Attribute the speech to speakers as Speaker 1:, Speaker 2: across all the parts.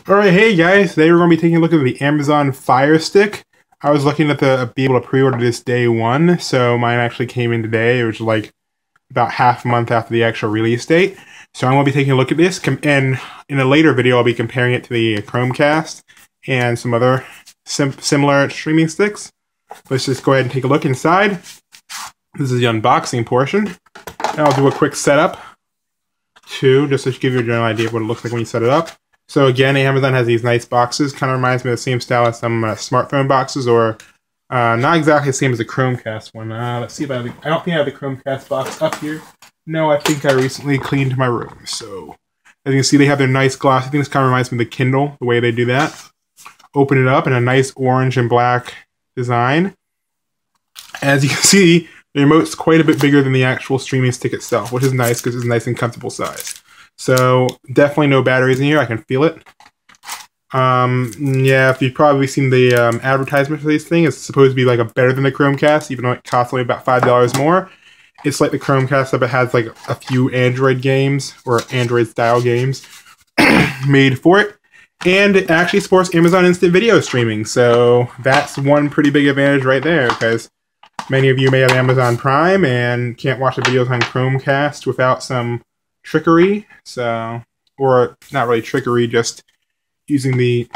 Speaker 1: Alright, hey guys, today we're going to be taking a look at the Amazon Fire Stick. I was looking at be able to pre-order this day one, so mine actually came in today. It was like about half a month after the actual release date. So I'm going to be taking a look at this, and in a later video I'll be comparing it to the Chromecast and some other similar streaming sticks. Let's just go ahead and take a look inside. This is the unboxing portion. And I'll do a quick setup too, just to give you a general idea of what it looks like when you set it up. So again, Amazon has these nice boxes. Kind of reminds me of the same style as some smartphone boxes, or not exactly the same as the Chromecast one. Let's see if I don't think I have the Chromecast box up here. No, I think I recently cleaned my room. So as you can see, they have their nice glossy thing. This kind of reminds me of the Kindle, the way they do that. Open it up in a nice orange and black design. As you can see, the remote's quite a bit bigger than the actual streaming stick itself, which is nice because it's a nice and comfortable size. So definitely no batteries in here. I can feel it. Yeah, if you've probably seen the advertisement for this thing, it's supposed to be like better than the Chromecast, even though it costs only about $5 more. It's like the Chromecast, but it has like a few Android games or Android style games made for it. And it actually supports Amazon Instant Video streaming. So that's one pretty big advantage right there, because many of you may have Amazon Prime and can't watch the videos on Chromecast without some trickery. So, or not really trickery, just using the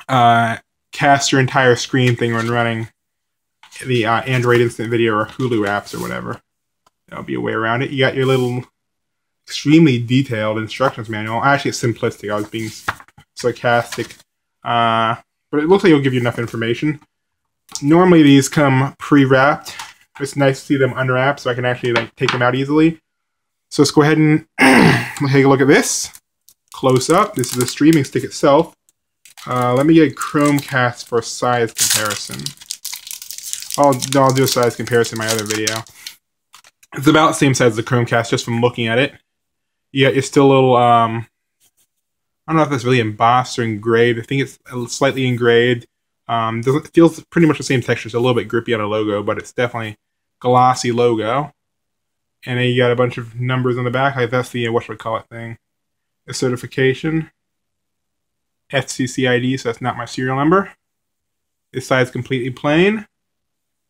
Speaker 1: cast your entire screen thing when running the Android Instant Video or Hulu apps or whatever. There'll be a way around it. You got your little extremely detailed instructions manual. Actually, it's simplistic. I was being sarcastic. But it looks like it'll give you enough information. Normally these come pre-wrapped. It's nice to see them unwrapped so I can actually like take them out easily. So let's go ahead and take a look at this. Close up. This is the streaming stick itself. Let me get a Chromecast for size comparison. I'll do a size comparison in my other video. It's about the same size as the Chromecast just from looking at it. Yeah, it's still a little, I don't know if that's really embossed or engraved. I think it's slightly engraved. It feels pretty much the same texture. It's a little bit grippy on a logo, but it's definitely glossy logo. And then you got a bunch of numbers on the back. Like that's the whatchamacallit thing. The certification. FCC ID, so that's not my serial number. This side's completely plain.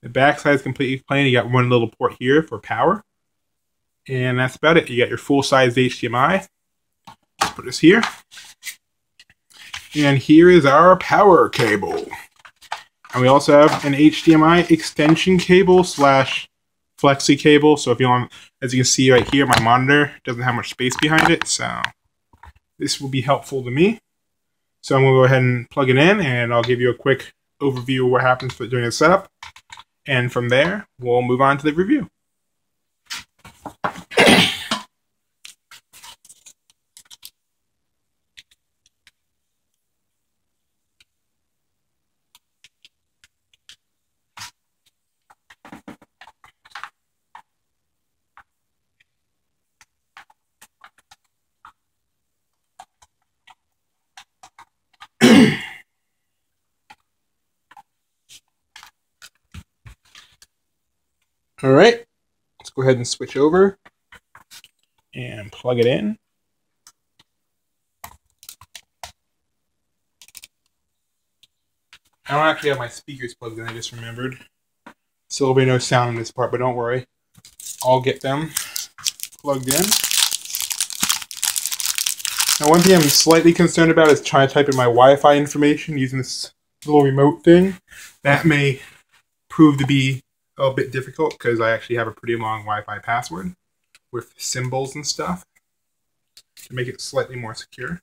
Speaker 1: The back side's completely plain. You got one little port here for power. And that's about it. You got your full-size HDMI. Let's put this here. And here is our power cable. And we also have an HDMI extension cable / flexi cable. So if you want, as you can see right here, my monitor doesn't have much space behind it, so this will be helpful to me. So I'm going to go ahead and plug it in, and I'll give you a quick overview of what happens during the setup. And from there, we'll move on to the review. All right, let's go ahead and switch over and plug it in. I don't actually have my speakers plugged in, I just remembered. So there'll be no sound in this part, but don't worry. I'll get them plugged in. Now one thing I'm slightly concerned about is trying to type in my Wi-Fi information using this little remote thing. That may prove to be a bit difficult because I actually have a pretty long Wi-Fi password with symbols and stuff to make it slightly more secure.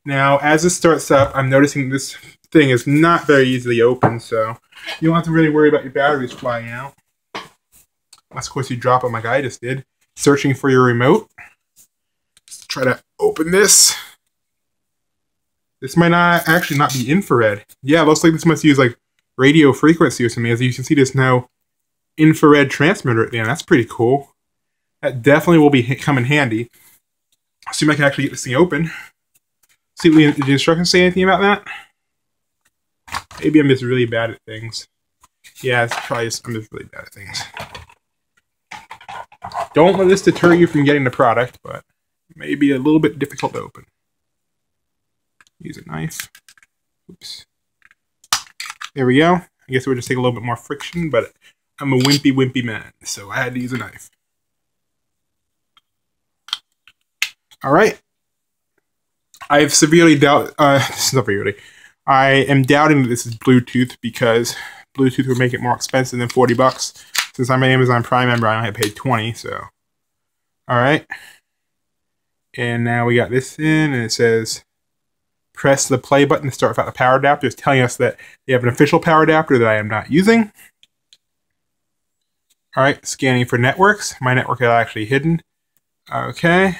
Speaker 1: Now, as this starts up, I'm noticing this thing is not very easily open, so you don't have to really worry about your batteries flying out. Unless, of course, you drop them like I just did. Searching for your remote. Let's try to open this. This might actually not be infrared. Yeah, it looks like this must use like radio frequency or something. As you can see, there's no infrared transmitter at the end. That's pretty cool. That definitely will come in handy. See if I can actually get this thing open. See, did the instructions say anything about that? Maybe I'm just really bad at things. Yeah, it's probably I'm just really bad at things. Don't let this deter you from getting the product, but it may be a little bit difficult to open. Use a knife. Oops. There we go. I guess it would just take a little bit more friction, but I'm a wimpy man, so I had to use a knife. All right. I have severely doubt. Severely. I am doubting that this is Bluetooth because Bluetooth would make it more expensive than $40. Since I'm an Amazon Prime member, I only paid $20. So, all right. And now we got this in, and it says, press the play button to start without the power adapter. It's telling us that they have an official power adapter that I am not using. All right, scanning for networks. My network is actually hidden. Okay.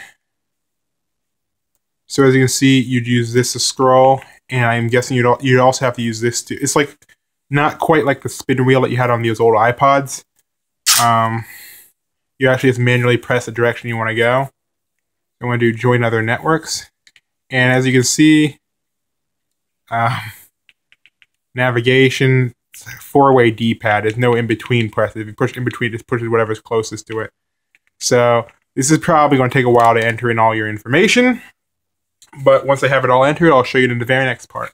Speaker 1: So as you can see, you'd use this to scroll, and I'm guessing you'd also have to use this to. It's like not quite like the spin wheel that you had on those old iPods. You actually just manually press the direction you want to go. I want to do join other networks, and as you can see, navigation, 4-way D-pad. There's no in-between press. If you push in-between, it just pushes whatever's closest to it. So this is probably going to take a while to enter in all your information. But once I have it all entered, I'll show you in the very next part.